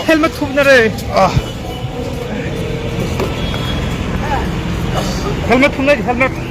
헬멧 톱날에 헬멧 톱날이 헬멧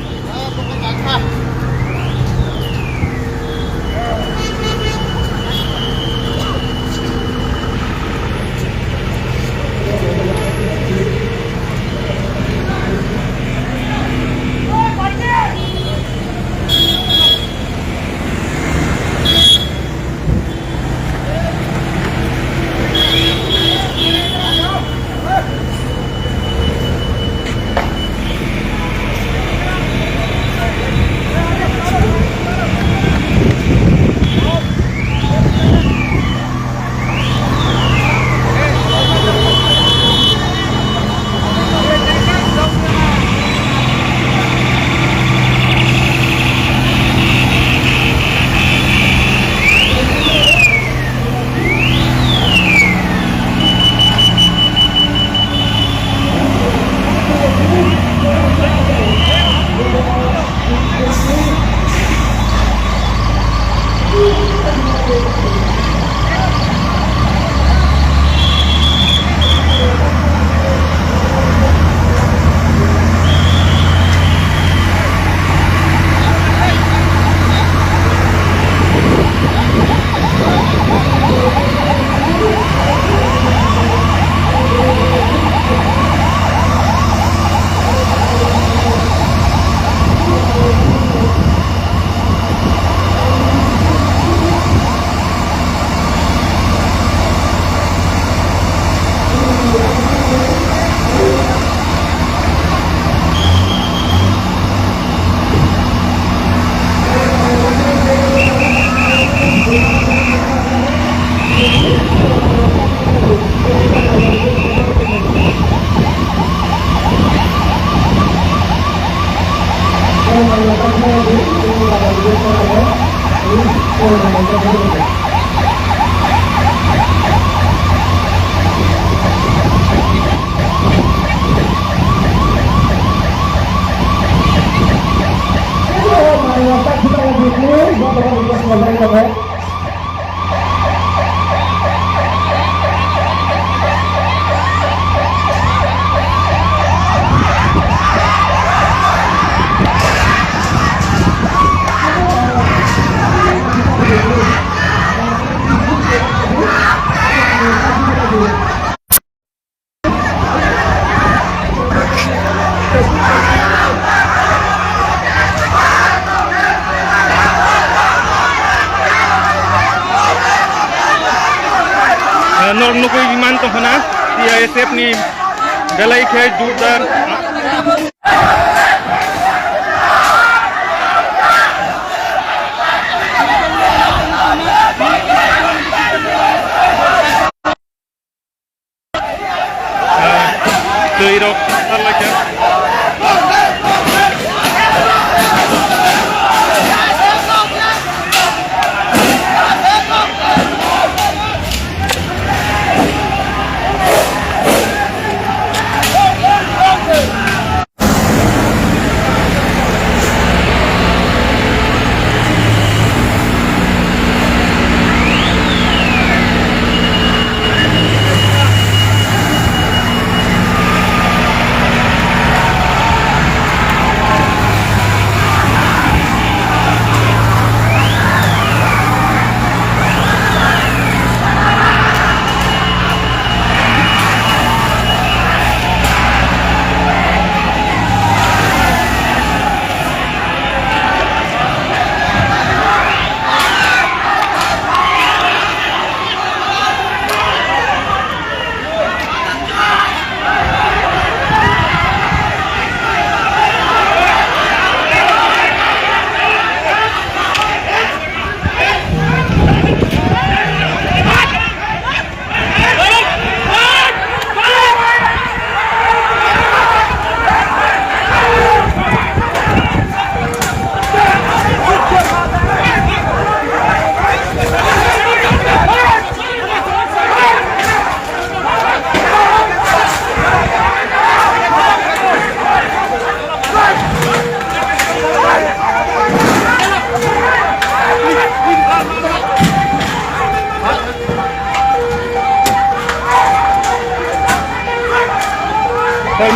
नरनोको विमान तखना सीआईएसएफ नि बेलाई खेल जोरदार Irok lagi.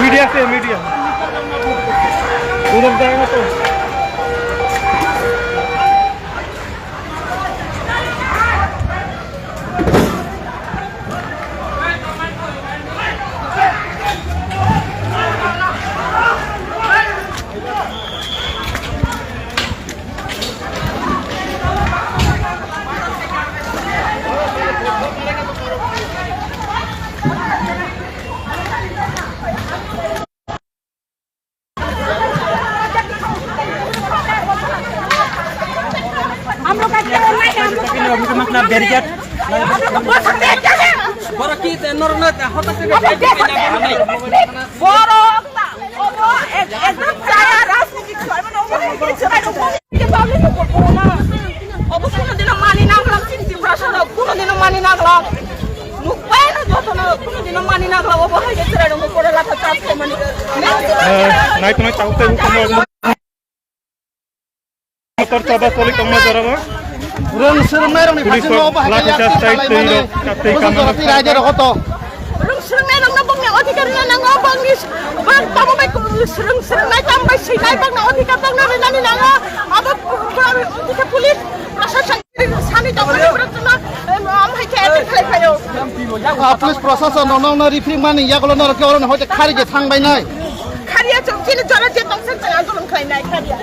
मीडिया से मीडिया उधर जाएगा तो मतलब बैरिकेड बरो की नरना हठात बरो एकदम चाया राजनीतिक के पाब्लिक को बोलना अब कुनो दिन मानि नागलाम चिन्ति प्रश्न कुनो दिन मानि नागलाम मुक्पाइन जतन कुनो दिन मानि नागलाम अब हाइजे चराइदो परेला त चाप खमनि नाइ तमाइ चाउते मोटर चाबा चलि कम जराबा Rung serumai rung ni pasien mau bahagia yang kita raja rokoto. Rung serumai rung na bang na odhikarnya na ngobang ni bang tamu baik serumai tambah sinai bang na odhikar bang na renani na nga aba odhikar pulis prasashan sani tamu ni beratna am hai ke atir khalai payo. Pulis prosesan nong na refreshing mani ya kalau nor ke orang hoje khari je thang bai nai. Khariya chom chini jara je tong sen chang angolon khalai nai khariya.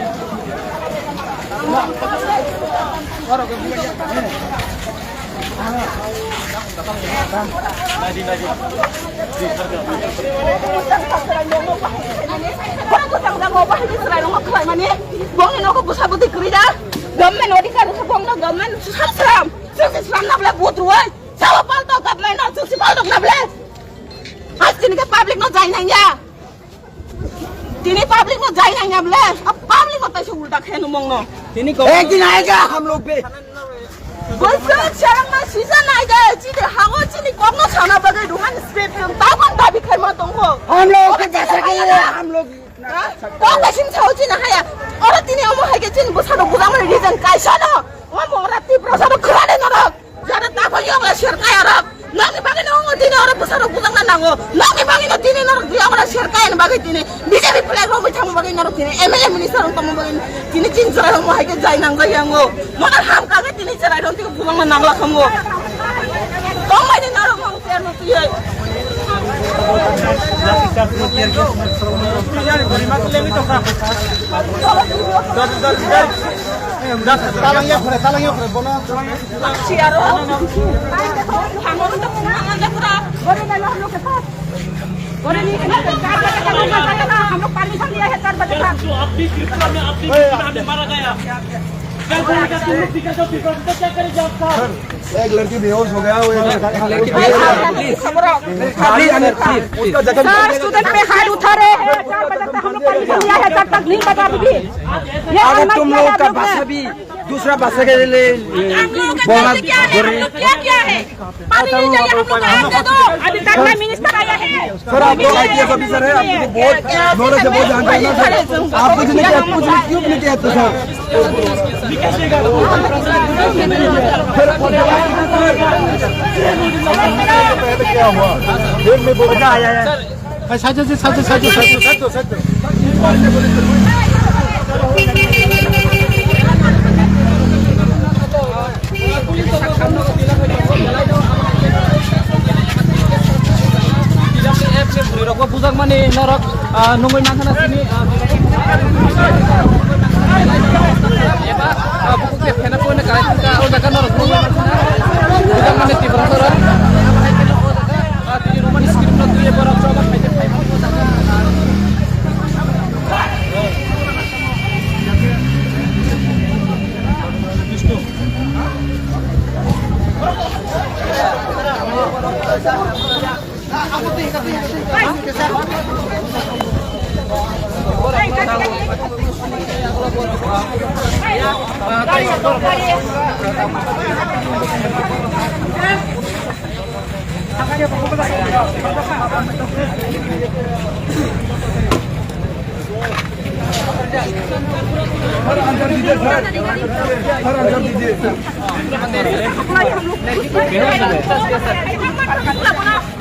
Public में जाए नहीं अब public में पैसे उल्टा खेलने मंगनो एक दिन आएगा हम लोग पे बस शर्म में सीजन आएगा चीज़ हागो चीज़ कौन खाना बगैर रुमान स्प्रे फिल्म ताकन ताबी खाई मत तुमको हम लोग के जैसा के हम लोग कौन कैसे चाहो चीज़ ना है और तीन अमो है के चीज़ बुझा लो बुझा मेरे रीजन कैसा ना वो मोरा ती प्रोसा लो खराने ना रख ज़्यादा ताकन यो मेरा शेर का यार नामी बाकी ना होंगे तीन और बुझा लो बुझा ना नांगो नामी बाकी ना तीन ना रख दिया मेरा शेर का यार बाकी तीन बीजेपी प्लेयर हो बिठाम बाकी ना रख तीन एमएलए मिनिस्टर हो तम बाकी तीन चीन चला लो है के जाई नांगा यांगो मगर हम कागे तीन चला लो तीन बुझा ना नांगला खमो कौन बाकी ना रख हम प्लेयर नो तीन talangnya kore bono Siaro. Hangon untuk pengangan pura. Boleh nggak हम लोग के पास? Boleh nih kita हम लोग पानी भर लिया है 4 बजे तक. जो आप भी त्रिपुरा में आपने हमें मारा गया कल बोलेगा तुम लोग टिकट ऑफ डिफॉल्ट तो क्या करेंगे आप साहब एक लड़की बेहोश हो गया वो एक लड़की सर स्टूडेंट पे हाथ उठा रहे हैं 4 बजे तक हम लोग पानी भर लिया है तब तक नहीं बता दी अगर तुम लोग का भाषा भी दूसरा भाषा के लिए बोलना क्या है पानी नहीं चाहिए हम लोग को दे दो अभी तक मैं मिनिस्टर आया है सर आप लोग आईपीएस ऑफिसर है आपको तो बहुत नॉलेज है बहुत जानते हैं सर आप कुछ नहीं किया क्यों नहीं किया तो पहले क्या हुआ फिर मैं बोला आया साजो budak mani norok nungguin makanan sini ya pak buku ke pena pun ka udah kan norok nungguin makanan budak mani tiba norok di rumah di skrip not dia barang coba aja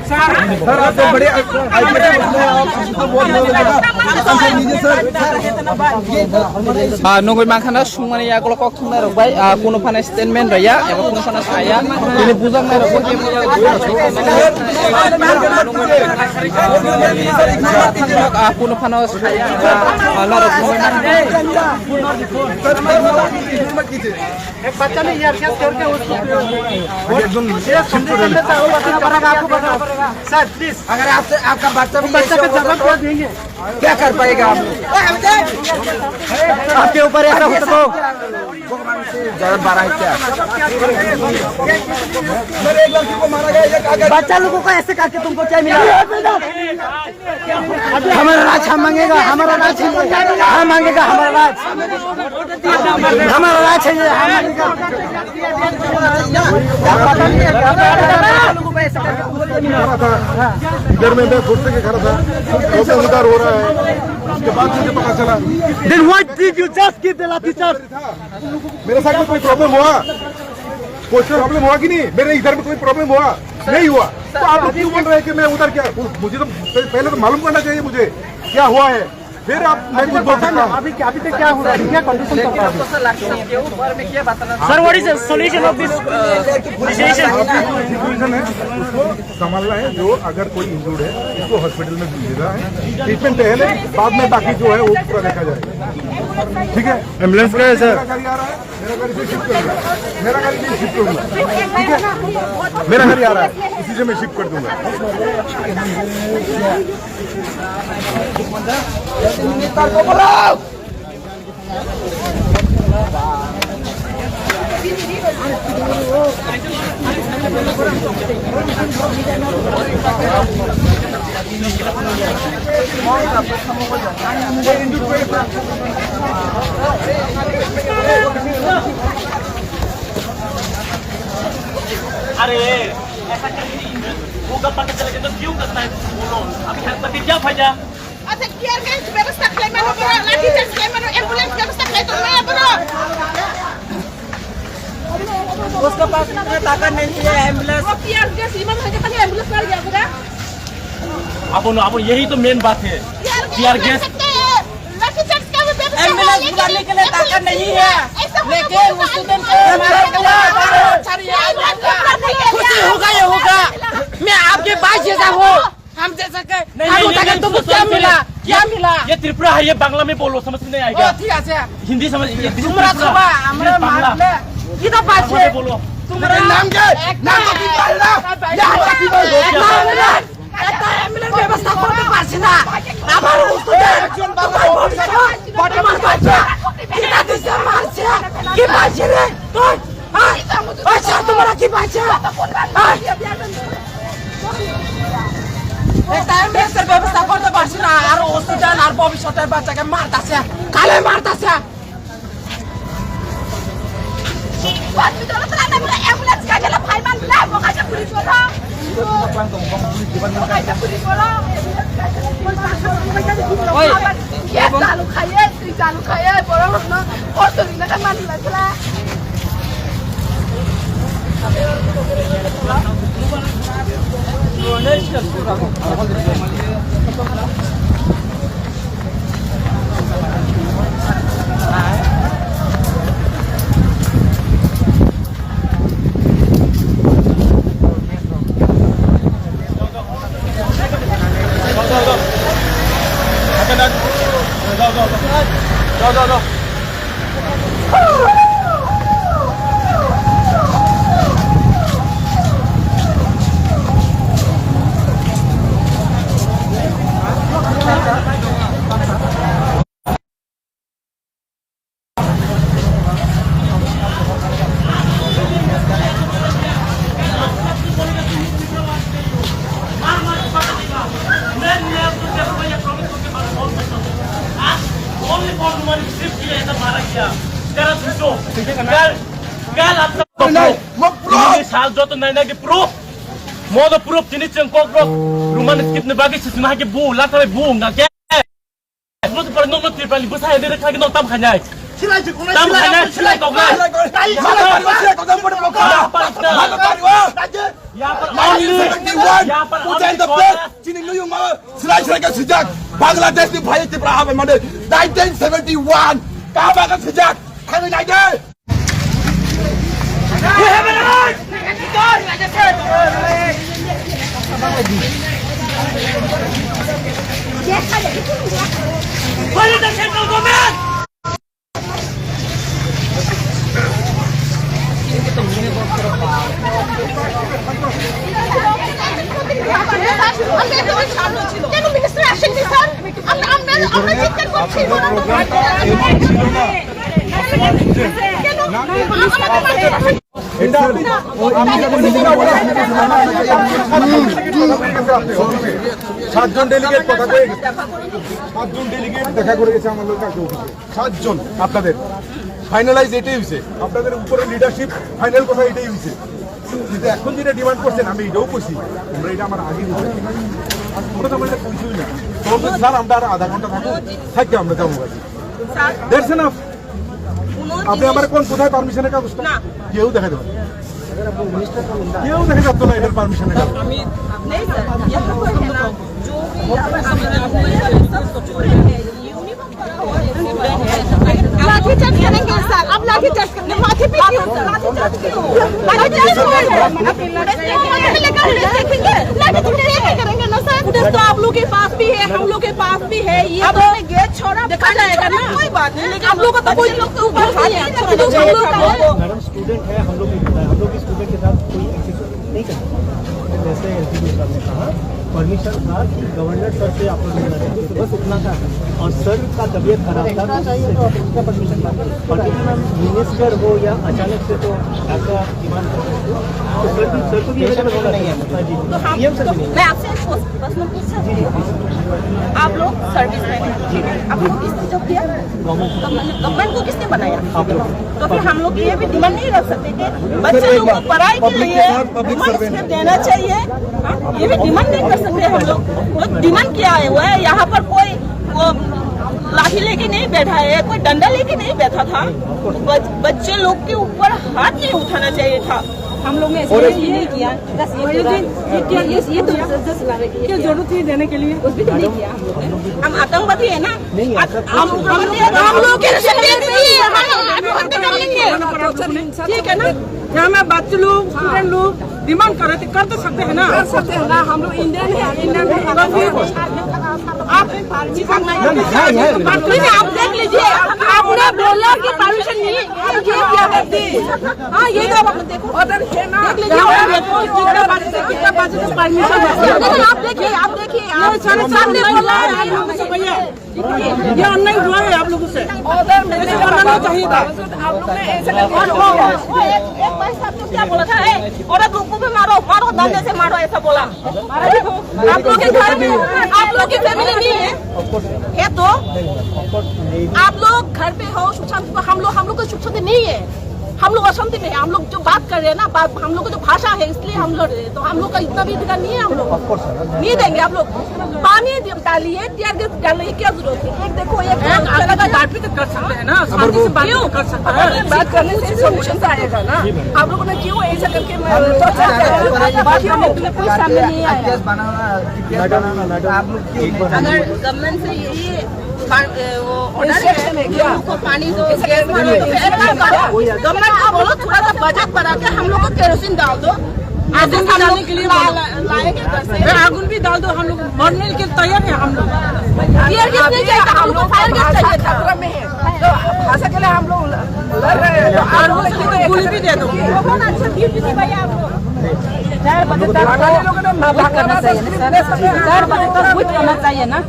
sir आप तो बड़े nungguin makanan semua ya kalau kok tuh naruh baik kuno panas statement raya ya kuno panas saya ini buzang naruh pun kuno panas saya naruh बच्चा ने यार क्या करके उसको sir please अगर आपसे आपका बच्चा भी बच्चा का जवाब क्या देंगे क्या कर पाएगा आप आपके ऊपर ऐसा हो तो ज्यादा बारह है क्या मेरे एक लड़की को मारा गया बच्चा लोगों को ऐसे करके तुमको क्या मिला हमारा राज हम मांगेगा हमारा राज हम मांगेगा हमारा राज है ये हम मांगेगा इधर में मैं फुट के खड़ा था तो उधर हो रहा है उसके बाद मुझे पता चला Then why did you just give the lathi charge? मेरे साथ में कोई प्रॉब्लम हुआ कोई प्रॉब्लम हुआ कि नहीं मेरे इधर में कोई प्रॉब्लम हुआ नहीं हुआ तो आप लोग क्यों बोल रहे हैं कि मैं उधर क्या मुझे तो पहले तो मालूम करना चाहिए मुझे क्या हुआ है फिर आप मैं कुछ बोल सकता हूँ अभी तक क्या हो रहा है क्या कंडीशन चल रहा है sir what is the solution of this situation है उसको संभालना है जो अगर कोई इंजर्ड है उसको हॉस्पिटल में भेजना है ट्रीटमेंट पहले बाद में बाकी जो है वो पूरा देखा जाएगा ठीक है एम्बुलेंस का है सर मेरा गाड़ी आ रहा है मेरा गाड़ी से शिफ्ट करूंगा मेरा गाड़ी से शिफ्ट करूंगा ठीक है मेरा गाड़ी आ रहा है इसी से मैं शिफ्ट कर दूंगा अरे ऐसा होगा पता चलेगा तो क्यों करता है बोलो अभी हस्पताल क्या फायदा अच्छा टीयर गैस व्यवस्था क्लेम करो लाठी चार्ज क्लेम करो एम्बुलेंस व्यवस्था क्लेम करो उसके पास ताकत नहीं है एम्बुलेंस टीयर गैस इमाम है कि एम्बुलेंस कर दिया होगा अब यही तो मेन बात है टीयर गैस लाठी चार्ज का व्यवस्था एम्बुलेंस बुलाने के लिए ताकत नहीं है लेकिन स्टूडेंट को कुछ होगा ये होगा मैं आपके पास जैसा हूँ हम जैसा तुमको क्या मिला क्या मिला ये त्रिपुरा है, ये बांग्ला में बोलो, समझ में नहीं आएगा। ठीक है हिंदी समझ, ये तुम्हारा सुबह हमरा मारले किधर पाछे बोलो। तुम्हारा नाम क्या नाम तो की बोलना এটা এমএলএ ব্যবস্থা করতে পারছি না আমার স্টুডেন্ট বর্তমান বাচ্চা কিটা দিছে মারছে কি পাচ্ছে রে তুই আচ্ছা তোমরা কি পাচ্ছে এটা এমএলএ ব্যবস্থা করতে পারছি না আর স্টুডেন্ট আর ভবিষ্যতের বাচ্চাকে মারতাছে কালে মারতাছে হসপিটালে তো না বলে অ্যাম্বুলেন্স কা গেল ফাইমান না বকাছে পুলিশ বলা ওই কে চালু খাইয়ে তুই চালু খাইয়ে বড় না কত দিন না মান লাগলা साल जो तो नैना के प्रूफ मोदो प्रूफ जिनिस जों क'क्राझार रुमान स्किपनि बागै सिसना हागे बु लाथाय बु नाके मोदो पर नंग त्रिपाली बसा हेदे रे खागे न ताम खानाय ताम खानाय सिलाय क'क्राझार बांग्लादेश नि भाई त्रिपुरा हाबे माने 1971 काबा का सजाक खाने नहीं दे We have an art! What is the central government? কেন মিনিস্টার আসেননি স্যার আমরা জিজ্ঞেস করছি সাতজন ডেলিগেট কথা কয়ে সাতজন ডেলিগেট দেখা করে গেছে আমার লোক কাছে অফিসে সাতজন আপনাদের ফাইনালাইজ এটাই হয়েছে আপনাদের উপরে লিডারশিপ ফাইনাল কথা এটাই হয়েছে কিন্তু এখন যেটা ডিমান্ড করছেন আমি এটাও করছি আমরা এটা আমার আগে ওটা তো আমার এটা কিছুই না তখন স্যার আমরা আর আধা ঘন্টা থাকি আমরা যাবো কাছে দেখছে না আপনি আমার কোন কোথায় পারমিশনের কাগজটা কেউ দেখা দেবেন কেউ দেখা যাচ্ছে না এটার পারমিশনের কাগজ नहीं सर यहाँ पर है ना जो लाठी चार्ज करेंगे सर अब लाठी चार्ज करेंगे माथे पे क्यों लाठी चार्ज क्यों लाठी चार्ज करेंगे ना सर तो आप लोग के पास भी है हम लोग के पास भी है ये अब गेट छोड़ा देखा जाएगा ना कोई बात नहीं लेकिन आप लोग का तो कोई लोग के ऊपर मैडम स्टूडेंट है हम लोग भी पता है हम लोग स्टूडेंट के साथ कोई एक्सेस नहीं कर सकते जैसे एलसीडी साहब ने कहा परमिशन था कि गवर्नर सर से आप लोग मिलना चाहते तो बस उतना था और सर का तबीयत खराब था तो उसका परमिशन था पर्टिकुलर मिनिस्टर हो या अचानक से तो ऐसा डिमांड कर सकते तो सर को भी नहीं है मैं आपसे प्रश्न पूछ सकती हूँ आप लोग सर्विस में हैं आप लोग किसने जब किया गवर्नमेंट को किसने बनाया तो फिर हम लोग ये भी डिमांड नहीं रख सकते कि बच्चे लोग को पढ़ाई के लिए देना चाहिए ये भी डिमांड नहीं कर सकते हम लोग डिमांड किया है वो है यहाँ पर कोई वो लाठी लेके नहीं बैठा है कोई डंडा लेके नहीं बैठा था बच्चे लोग के ऊपर हाथ नहीं उठाना चाहिए था हम लोग ने ऐसे नहीं किया बस ये तो क्या जरूरत थी देने के लिए कुछ भी नहीं किया हम आतंकवादी है ना हम लोग ठीक है ना यहाँ में बच्चे लोग स्टूडेंट लोग डिमांड कर रहे थे, कर तो सकते हैं ना, कर सकते हैं ना, हम लोग इंडियन है, इंडियन है। आप देख लीजिए, आपने बोला कि परमिशन नहीं, ये क्या करती? हाँ ये तो आप देखो, देख लीजिए कितना बजे से परमिशन है। आप देखिए सामने बोला है भैया, ये अन्याय हुआ है आप लोगों से, ऐसे करना चाहिए था। आप लोग ने ऐसे एक पैसा तो क्या बोला था, औरत लोगों को मारो मारो, धंधे से मारो, ऐसा बोला। आप लोग के घर में, आप लोग की फैमिली नहीं है तो आप लोग घर पे हो सुख शांति, हम लोग को सुख शांति नहीं है, हम लोग अशांति में है। हम लोग जो बात कर रहे हैं ना, हम लोग को जो भाषा है इसलिए हम लोग, तो हम लोग का इतना भी अधिकार नहीं है, हम लोग नहीं देंगे। आप लोग पानी डालिए, टीयर गैस डालने की क्या जरूरत है? एक देखो, एक बात भी तो कर सकते हैं ना, शांति से बात कर सकते हैं, बात करने से सोल्यूशन आएगा ना। आप लोगों ने क्यों ऐसा करके कोई सामने नहीं आया? अगर गवर्नमेंट से यही वो ऑर्डर है कि हमको पानी दो, गवर्नमेंट को बोलो थोड़ा सा बजट बढ़ा के हम लोग को केरोसिन डाल दो, आगे डालने के लिए लाएंगे, आगुन भी डाल दो, हम लोग मरने के तैयार है। हम लोग हम लोग फायर गैस चाहिए था, तो भाषा के लिए हम लोग लड़ रहे हैं, तो गोली भी दे दो। अच्छा ड्यूटी नहीं भैया, आप लोग 4 बजे तक करना चाहिए ना सर, 4 बजे तक कुछ करना चाहिए ना।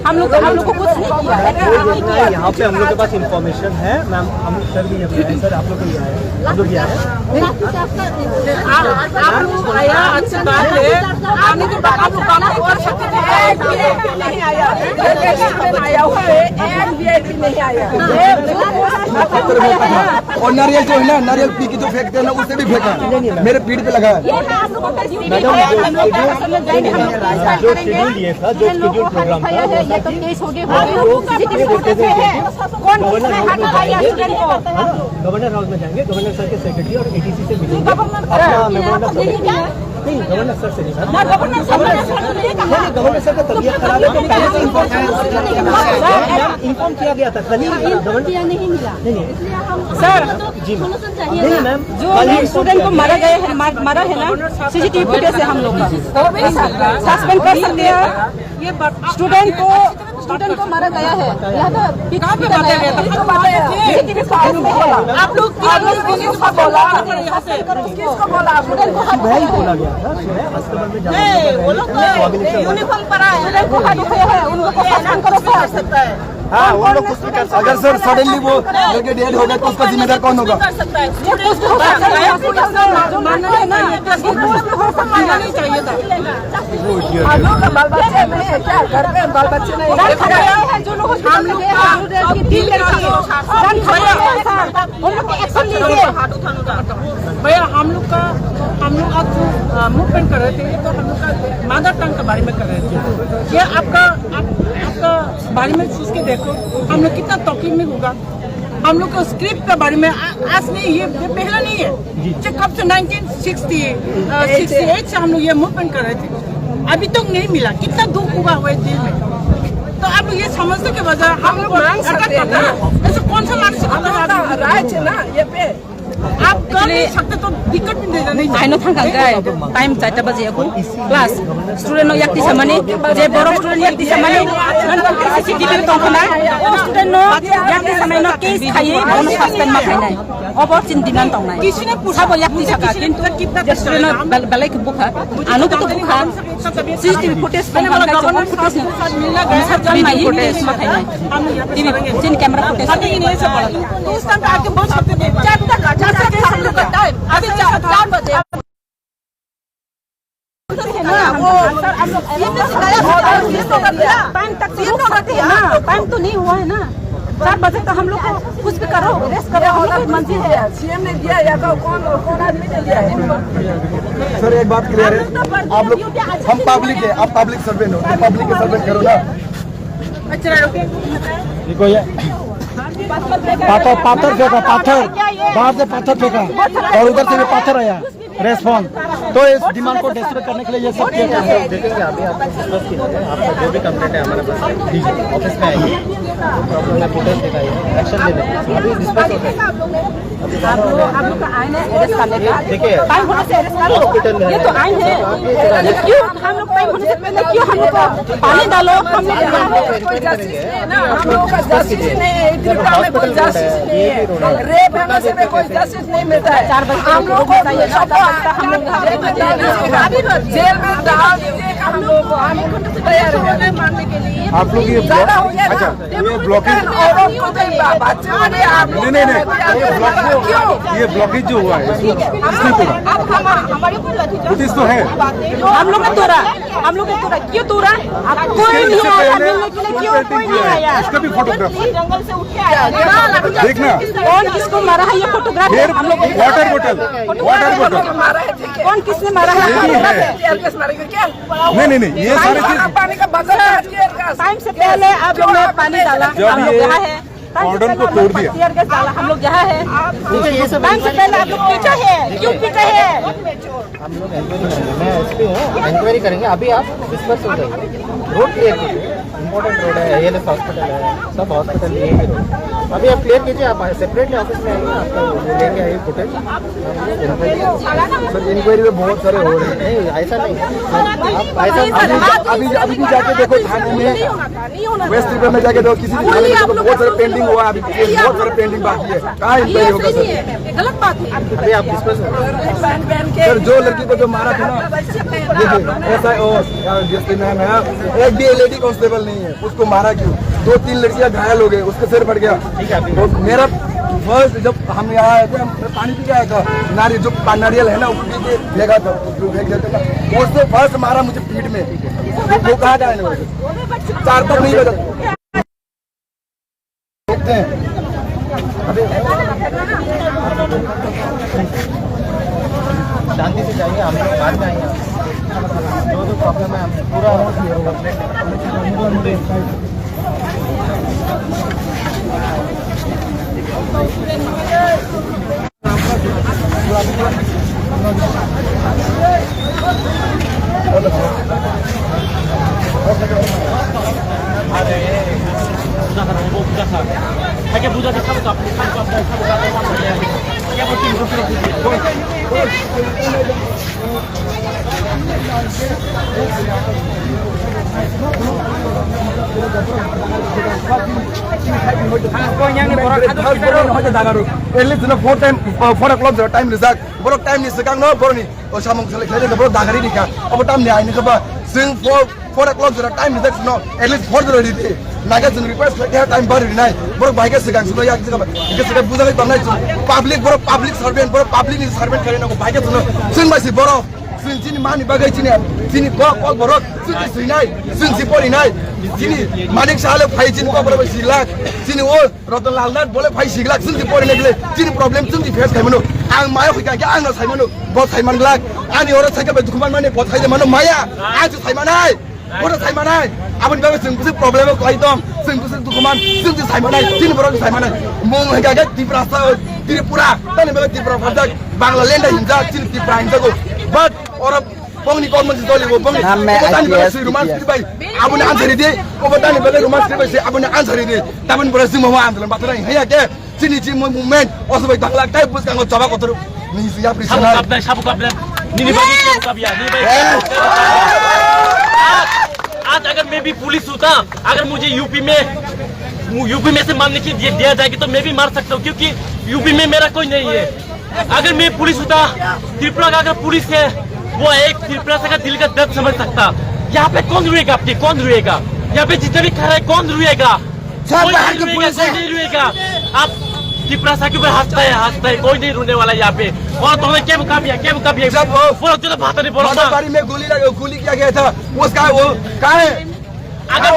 हम लोग को कुछ नहीं किया। यहाँ पे हम लोग के पास इंफॉर्मेशन है मैम, हम सर भी है, सर आप लोग को आया है, हम लोग आया आप लोग आया, अच्छी बात है, आने के बाद आप लोग काम कर सकते हैं। नहीं आया, आया हुआ है, VIP नहीं आया। और नारियल जो है ना, नारियल पी के जो फेंकते हैं ना, उससे भी फेंका, मेरे पीठ पे लगा है। जो शेड्यूल दिए था, जो शेड्यूल प्रोग्राम था, ये तो केस हो गया, कौन गवर्नर हाउस में जाएंगे, गवर्नर सर के सेक्रेटरी और ATC से मिलेंगे। नहीं गवर्नर सर से नहीं, गवर्नर सर का तबीयत खराब है, तो पहले से इन्फॉर्म किया गया था, कल ही नहीं मिला सर जी नहीं मैम, जो स्टूडेंट को मारा है ना, CCTV फुटेज से हम लोग सस्पेंड कर सकते हैं। ये स्टूडेंट को मारा गया है, कहाँ पे बताया गया था? आप लोग किसको बोला? वही बोला गया था, अस्तबल में जाने वो लोग यूनिफॉर्म पहना है, उनको सस्पेंड कर सकता है। हाँ वो लोग कुछ भी कर सकते। अगर सर सडनली वो लड़के डेड हो गए तो उसका जिम्मेदार कौन होगा? बाल बच्चे नहीं है क्या? घर में बाल बच्चे नहीं है, जो लोग भैया हम लोग आज मूवमेंट कर रहे थे, तो हम लोग का मदर टंग के बारे में कर रहे थे। ये आपका बारे में सोच के देखो, हम लोग कितना तौकीद में होगा। हम लोग को स्क्रिप्ट के बारे में आज नहीं, ये पहला नहीं है, कब से 1968 से हम लोग ये मूवमेंट कर रहे थे, अभी तक नहीं मिला। कितना दुख हुआ हुआ है दिल में, तो आप ये समझने के वजह हम लोग मांग सकते हैं। ऐसे कौन सा मांग सकते हैं? राइट है ना ये पे, आप कर नहीं सकते तो दिक्कत नहीं। आइनो थांखांगाय टाइम 4 बजे aku क्लास स्टूडेंट नो yakti samani je boro student yakti samani non CCTV tongkhana student no yakti samai no case khai bono suspend ma khai nai obor chin dinan tongnai किसी ने पूछा sabo yakti saka kintu student balai ke bukha anu ko to bukha CCTV footage pe ma khai chong footage मिलना गया video footage ma khai nai TV chin camera footage अभी नहीं से पड़ा, तो उस टाइम आके बोल सकते थे 4 तक हम लोग का टाइम, अभी 4 बजे टाइम तो नहीं हुआ है ना, 4 बजे तो हम लोग को कुछ भी करो, रेस्ट करो, मंजिल है। CM ने दिया या कौन आदमी ने दिया है? सर एक बात क्लियर है, आप लोग हम पब्लिक है, आप पब्लिक सर्वेंट हो, तो पब्लिक के सर्वेंट करो ना। देखो ये पाथर फेंका, पाथर बाहर से पाथर फेंका और उधर से भी पाथर आया रेस्पॉन्स, तो इस डिमांड को डिस्ट्रॉय करने के लिए ये सब किया। देखेंगे अभी आप जो भी कंप्लेंट है हमारे पास ऑफिस में आएंगे, प्रॉब्लम है, फुटेज दिखाइए, एक्शन ले लें। अभी डिस्कस होता है। आप लोग का आइन है अरेस्ट करने का, देखिए, टाइम होने से अरेस्ट कर लो, हॉस्पिटल है, ये तो आइन है। क्यों हम लोग टाइम होने से पहले क्यों हम लोग को पानी डालो? हम लोग यहाँ है, कोई जस्टिस नहीं है ना, हम लोगों का जस्टिस नहीं है, त्रिपुरा में कोई जस्टिस नहीं है, रेप हेमस में कोई जस्टिस नहीं मिलता है। 4 बजे हम लोग को सबको हम लोग जेल में डाल दीजिएगा, जेल में डाल दीजिएगा हम लोग को, हम तैयार हैं मारने के लिए। आप लोग ये ज्यादा हो गया अच्छा, ना, ये ब्लॉकेज औरों को तो बच्चों ने आप लोग नहीं क्यों? ये ब्लॉकेज जो हुआ है किसने तोड़ा? अब हमारे ऊपर लाठी नोटिस तो है। हम लोग ने तोड़ा, हम लोग ने तोड़ा, क्यों तोड़ा? कोई नहीं आया मिलने के लिए, क्यों कोई नहीं आया? इसका भी फोटोग्राफ जंगल से उठ के आया, देखना। कौन किसको मारा है ये फोटोग्राफ है? हम लोग वाटर बोतल मारा है, ठीक है। कौन किसने मारा है? क्या? नहीं ये सारी चीज पानी का बदल टाइम से पहले आप लोग ने पानी डाला, जब हम लोग ये यहाँ है, कॉर्डन को तोड़ दिया, टीयर गैस डाला, हम लोग यहाँ है। टाइम से पहले आप लोग पीछे है, क्यों पीछे है? हम लोग इंक्वायरी करेंगे, मैं एसपी हूँ, इंक्वायरी करेंगे। अभी आप डिस्कस हो जाइए, रोड क्लियर कीजिए, इम्पोर्टेंट रोड है, ALS हॉस्पिटल है, सब हॉस्पिटल ये ही रोड। अभी आप क्लियर कीजिए, आप सेपरेटली ऑफिस में आइए, आपका लेके आइए फुटेज। सर इंक्वायरी में बहुत सारे हो रहे हैं। नहीं ऐसा नहीं, आप ऐसा अभी भी जाके देखो थाने में, वेस्ट त्रिपुरा में जाके देखो, किसी भी थाने में देखो, बहुत सारे पेंडिंग हुआ है, अभी बहुत सारे पेंडिंग बाकी है। कहाँ इंक्वायरी होगा सर? गलत बात है। अभी आप डिस्कस हो सर जो लड़की को जो मारा था ना, देखिए SIO DSP मैम है, एक भी लेडी कांस्टेबल नहीं है, उसको मारा क्यों? 2-3 लड़कियां घायल हो गए, उसके सिर फट गया। तो मेरा फर्स्ट जब हम यहाँ आए थे, हम पानी पी के आया था, नारियल जो नारियल है ना, वो पी के फेंका था, जो फेंक देते ना, उससे फर्स्ट मारा मुझे पीठ में। वो कहाँ जाए ना, 4 तक नहीं बजा देखते हैं। शांति से जाइए, हम लोग बाद में आएंगे। जो प्रॉब्लम है हम पूरा बुझा के सब फोर o'clock टाइम रिजाक बरक टाइम नि सिगां न बरनि सामं सेलेक्ट खालामनो बरक दागारि निका अब टाइम नि आइनो खबा जों 4 o'clock टाइम रिजाक न एटलिस्ट 4 जरा रिदि नागा जों रिक्वेस्ट खालामनो टाइम बारि नाय बरक बाइका सिगां सुनो या खबा इके सिगा बुजालै तमनाय पब्लिक बरक पब्लिक सर्वेन्ट बरक पब्लिक नि सर्वेन्ट खालामनो बाइका सुनो जों मासि बरक जों जिनि मानि बागै जिनि क बरक जों सिनाय जों सिपरिनाय जिनि मानिक साले फाइ जिनि क बरक सिलाक जिनि ओ रतनलाल नाथ बोले फाइ सिगलाक जों सिपरिनाय गेले जिनि प्रब्लेम जों फेस खालामनो आं माया फैगा के आंनो साइमानो बस साइमानलाक आंनि अरा साइका बे दुखुमान माने बस साइले मानो माया आं जो साइमानाय बरक साइमानाय आबन बागै जों बुसे प्रब्लेम कइ दं जों बुसे दुखुमान जों जो साइमानाय जिनि बरक साइमानाय मुं हैगा के त्रिपुरा तने बे त्रिपुरा फजक बांग्लादेश हिंजा जिनि त्रिपुरा हिंजाको बट और Pongni government is only Pongni. Abang ni rumah sendiri baik. Abang ni answer ini. Abang ni bela rumah sendiri baik. Abang ni answer ini. Tapi berhasil memang dalam baterai. Hanya ke sini movement. Orang baik Bangla. Tapi bos kan coba kotor. Ni siapa risau? Sabu kabel. Ni bagi क्या kabel? Ni bagi. आज अगर मैं भी police होता, अगर मुझे UP में से मारने की दिया जाएगी तो मैं भी मार सकता हूँ क्योंकि यूपी में मेरा कोई नहीं है। अगर मैं पुलिस होता, त्रिपुरा का अगर पुलिस है वो एक त्रिपुरा का दिल का दर्द समझ सकता। यहाँ पे कौन रुएगा आपके? कौन रुएगा? यहाँ पे जितने भी खड़ा है कौन रुएगा? कोई नहीं रुएगा। आप त्रिपुरा सा के ऊपर हंसता है, कोई नहीं रोने वाला यहाँ पे। और तुमने क्या मुकाबिया बोलो तो बात नहीं बोलो ना। में गोली किया गया था उसका वो कहाँ है? अगर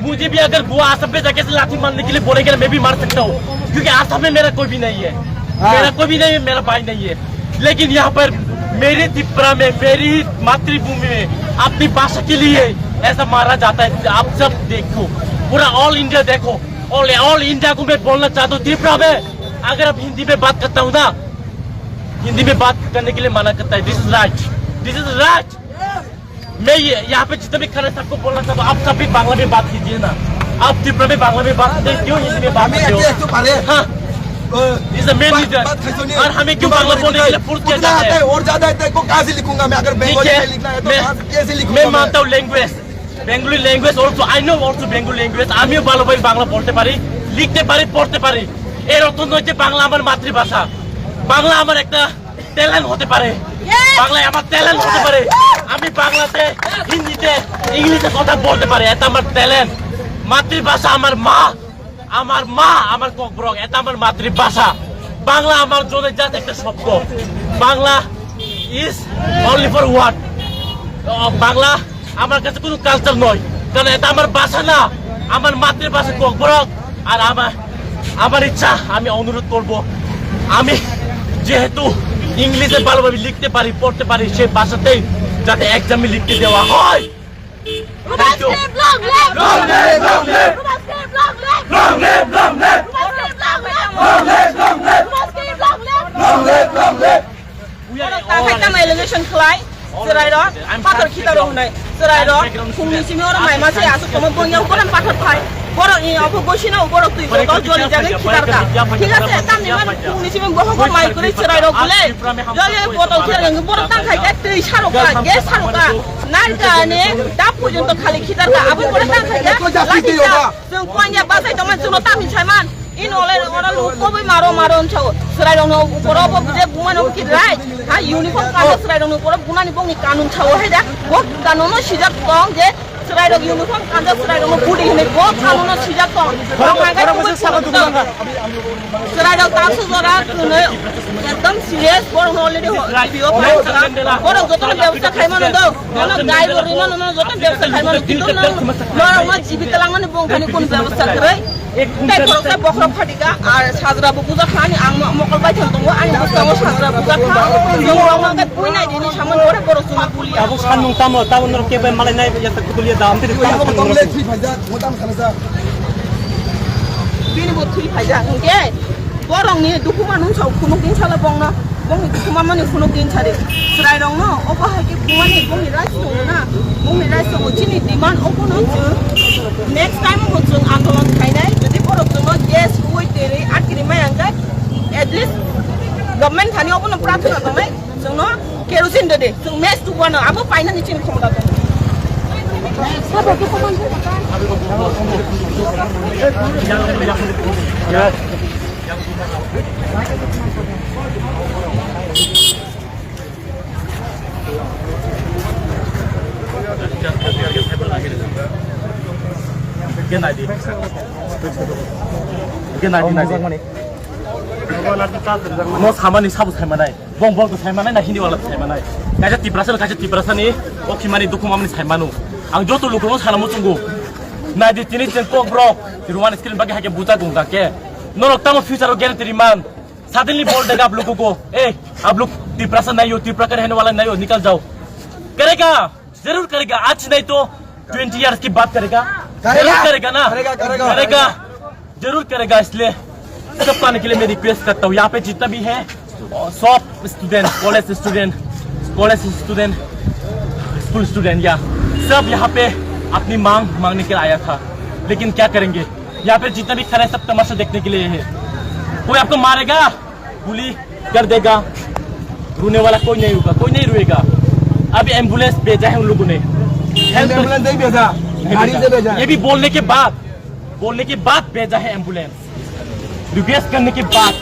मुझे भी अगर वो आसम पे जाके लाठी मारने के लिए बोलेंगे मैं भी मार सकता हूँ क्योंकि आसम में मेरा कोई भी नहीं है, मेरा भाई नहीं है। लेकिन यहाँ पर मेरे त्रिपुरा में, मेरी मातृभूमि में अपनी भाषा के लिए ऐसा मारा जाता है। आप सब देखो, पूरा ऑल इंडिया देखो, ऑल इंडिया को मैं बोलना चाहता हूँ त्रिपुरा में अगर अब हिंदी में बात करता हूँ ना, हिंदी में बात करने के लिए मना करता है। This is right. मैं यहाँ पे जितने भी खड़े सबको बोलना चाहता हूँ, आप सब भी बांग्ला में बात कीजिए ना। आप त्रिपुरा में बांग्ला में बात करते क्यों हिंदी में बात हमें करते हो एक तो पारे हाँ इज द मेन रीजन और हमें क्यों बांग्ला बोलने के लिए फोर्स किया जाता है और ज्यादा है तो कहाँ से लिखूंगा मैं अगर बंगाली में लिखना है तो कैसे लिखूंगा मैं मानता हूँ language Bengali language also I know also Bengali language আমিও ভালোভাবে বাংলা বলতে পারি লিখতে পারি পড়তে পারি এর অর্থ নয় যে বাংলা আমার মাতৃভাষা বাংলা আমার একটা ট্যালেন্ট হতে পারে বাংলায় আমার ট্যালেন্ট হতে পারে আমি বাংলাতে হিন্দিতে ইংলিশে কথা বলতে পারি এটা আমার ট্যালেন্ট মাতৃভাষা আমার মা আমার ককবরক এটা আমার মাতৃভাষা বাংলা আমার জন্য জাস্ট একটা শব্দ Bangla is only for word Bangla আমার কাছে কোনো কালচার নয় কারণ এটা আমার ভাষা না আমার মাতৃভাষা ককবরক আর আমার ইচ্ছা আমি অনুরোধ করব আমি যেহেতু ইংলিশে ভালোভাবে লিখতে পারি পড়তে পারি সেই ভাষাতেই যাতে এক্সামে লিখতে দেওয়া হয় Serai đó, pathor kita dong nai. Serai đó, fungni sini orang mai masih asuk kamu punya ukuran pathor pai. Borok ini apa bosina borok tu itu kau jual jaga kita kan. Kita setan ni kan fungni sini borok mai kuri serai đó gule. Jadi botol kita yang borok tang kai kat teri saruka, gas saruka. Naga ni dapu junto kali kita kan. Apa borok tang kai kat? Lagi kita. Sungguhnya bahasa itu macam lo tahu caiman. Ini oleh orang lu kau be maro cakap. Serai dong no borok apa bude bunga no kirai. Ha uniform kalau serai dong no borok bunga ni bong ni kanun cakap heda. Kau kanun no sijak tong je. Serai dong uniform kalau serai dong no budi ini kau kanun no sijak tong. Orang angkat tu cakap tu. Serai dong tak seorang tu ni. एकदम serius borok no already video plan sekarang. Borok jodoh ବ୍ୟବস্থা খাই মানুষ দাও। orang গাই বরি মানুষ jodoh ବ୍ୟବস্থা খাই মানুষ কিন্তু না orang জীবিকা lang মানুষ বংখানি কোন ব্যবস্থা করে। তাই খরচা বখরা ফাটিকা আর সাজরা বুজা খানি আং মকল বাই থাকতো আং বুঝতাম সাজরা বুজা খা जों আমাকে কই নাই দিনি সামন করে বড় সুমা পুলি अब सानदुं तामो टाउन के बे मालाय नाय या कुलिया दाम ते बिनि बथुइ फाइजा ओके बरंनि दुखुमानुं साव खुनुकिन साला बंना बंनि दुखुमामानि खुनुकिन सारे स्राय दं न अबाहायके बुमानि बंनि राइस दंना बंनि राइस दं चिनि डिमान्ड अकोनो नेक्स्ट टाइम जों आन्दोलन खायनाय जुदि बरफजों गेस हुइ तेरै आटकिरि मायांगा एटलिस्ट गभर्नमेन्ट खानि अकोनो प्रार्थना दंनाय जोंनो केरोसिन दे जों मेस टुवानो आबो फाइनानि चिन खमदा दं no samani sabu saimanai bong bong tu saimanai na hindi wala saimanai kaja tiprasa ni okimani dukumamni saimanu ang joto lukuno salamu tunggu na di tini jen kok bro di rumah skill bagi hake buta gunga ke norok tamo future guarantee man suddenly बोल देगा आप लोगों को आप लोग तिप्रासा नहीं हो तिप्रा रहने वाला नहीं हो निकल जाओ करेगा जरूर करेगा आज नहीं तो 20 इयर्स की बात करेगा जरूर करेगा ना करेगा जरूर करेगा इसलिए सब पाने के लिए मैं रिक्वेस्ट करता हूँ यहाँ पे जितना भी है सब student college student school student या सब यहाँ पे अपनी मांग मांगने के लिए आया था लेकिन क्या करेंगे यहाँ पे जितना भी खड़ा है सब तमाशा देखने के लिए है कोई आपको मारेगा गोली कर देगा रोने वाला कोई नहीं रोएगा अभी एम्बुलेंस भेजा है उन लोगों ने एम्बुलेंस नहीं भेजा गाड़ी से भेजा ये भी बोलने के बाद भेजा है एम्बुलेंस रिक्वेस्ट करने के बाद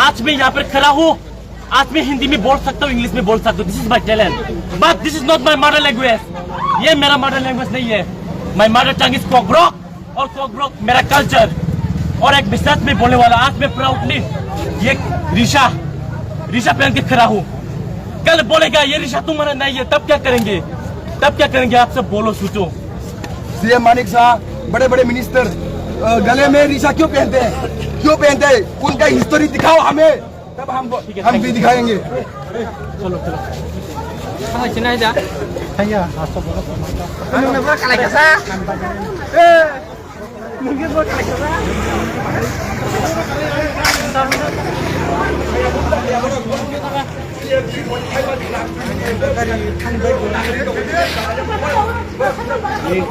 आज मैं यहाँ पर खड़ा हूँ आज मैं हिंदी में बोल सकता हूँ इंग्लिश में बोल सकता हूँ this is my talent but this is not my mother language ये मेरा मदर लैंग्वेज नहीं है माई मदर टंग इज कोकब्रोक और कोकब्रोक मेरा कल्चर और एक बिस्तार में बोलने वाला आज मैं प्राउडली ये रिशा पहन के खड़ा हूँ कल बोलेगा ये रिशा तुम्हारा नहीं है तब क्या करेंगे आप सब बोलो सोचो सीएम मानिक शाह बड़े बड़े मिनिस्टर गले में रिशा क्यों पहनते हैं उनका हिस्टोरी दिखाओ हमें तब हम भी दिखाएंगे चलो चिन्ह जा भैया हाथ तो बोलो Ano ba kalay ka sa? मुझे बहुत अच्छा लगा ये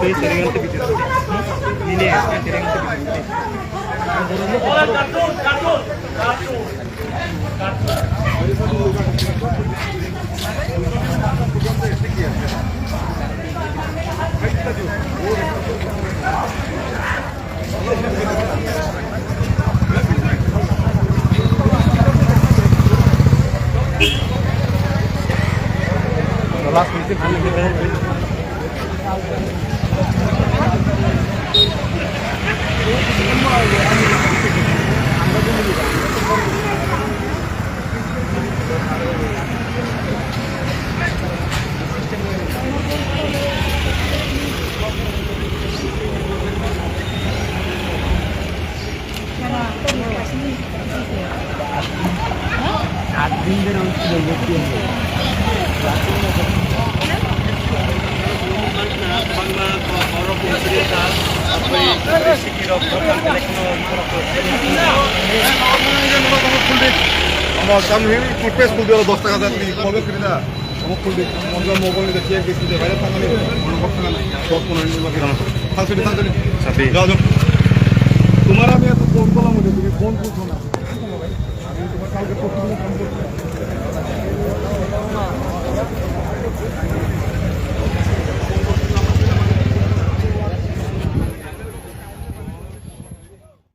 कोई सरियंत भी আমার সামনে টুথপেস্ট খুলতে হলো 10 টাকা দিয়ে কবে কিনে না আমার খুলতে মজা মোবাইল দিয়ে চেক দিতে বাইরে টাকা নেই কোনো কথা না 10 15 মিনিট বাকি না ফাঁসি সাথে যাও যাও তোমার আমি এত ফোন করলাম তুমি ফোন করছো না আমি তোমার কালকে প্রতিদিন ফোন করছি